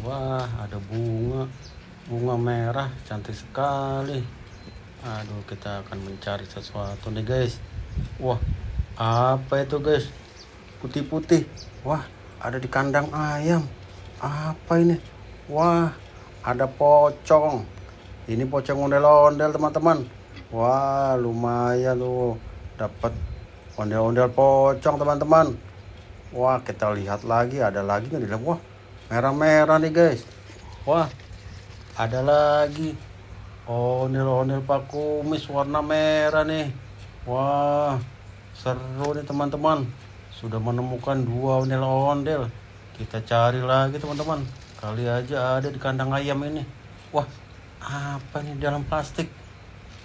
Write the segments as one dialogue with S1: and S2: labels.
S1: Wah, ada bunga merah, cantik sekali. Aduh, kita akan mencari sesuatu nih guys. Wah, apa itu guys? Putih-putih. Wah, ada di kandang ayam. Apa ini? Wah, ada pocong. Ini pocong ondel-ondel teman-teman. Wah, lumayan loh. Dapat ondel-ondel pocong teman-teman. Wah, kita lihat lagi, ada lagi nggak di dalam? Wah, merah-merah nih guys. Wah, ada lagi. Ondel-ondel Pak Kumis warna merah nih. Wah, seru nih teman-teman. Sudah menemukan 2 ondel-ondel. Kita cari lagi teman-teman. Kali aja ada di kandang ayam ini. Wah, apa nih dalam plastik?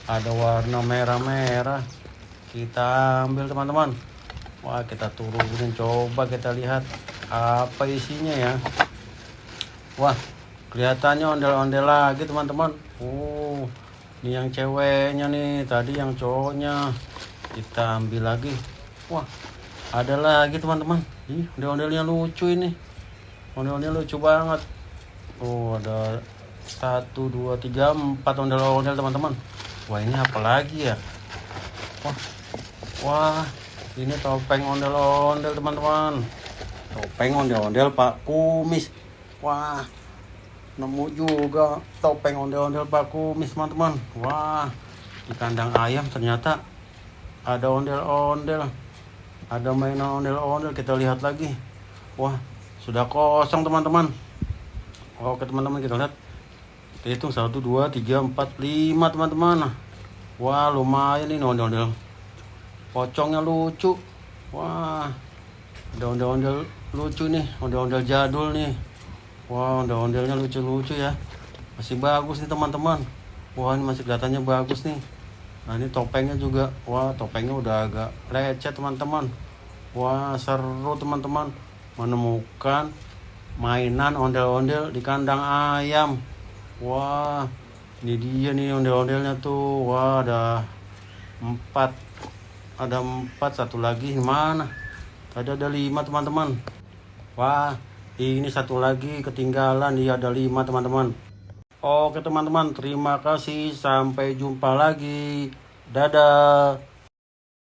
S1: Ada warna merah-merah. Kita ambil teman-teman. Wah, kita turunin, coba kita lihat apa isinya ya. Wah, kelihatannya ondel-ondel lagi teman-teman. Ini yang ceweknya nih, tadi yang cowoknya. Kita ambil lagi. Wah, ada lagi teman-teman. Ih, ondel-ondelnya lucu ini. Ondel-ondelnya lucu banget. Ada 1, 2, 3, 4 ondel-ondel teman-teman. Wah, ini apa lagi ya? Wah, ini topeng ondel-ondel teman-teman. Topeng ondel-ondel Pak Kumis. Wah, nemu juga topeng ondel-ondel Pak Kumis teman-teman. Wah, di kandang ayam ternyata ada ondel-ondel. Ada mainan ondel-ondel, kita lihat lagi. Wah, sudah kosong teman-teman. Oke teman-teman, kita lihat. Kita hitung 1, 2, 3, 4, 5 teman-teman. Wah, lumayan nih ondel-ondel. Pocongnya lucu. Wah, ada ondel-ondel lucu nih, ondel-ondel jadul nih. Wah, ondel-ondelnya lucu-lucu ya. Masih bagus nih teman-teman. Wah, ini masih kelihatannya bagus nih. Nah, ini topengnya juga. Wah, topengnya udah agak lecet teman-teman. Wah, seru teman-teman. Menemukan mainan ondel-ondel di kandang ayam. Wah, ini dia nih ondel-ondelnya tuh. Wah, ada 4. Ada 4, satu lagi mana? Tadi ada 5 teman-teman. Wah, ini satu lagi ketinggalan. Dia ada 5 teman-teman. Oke teman-teman, terima kasih. Sampai jumpa lagi. Dadah.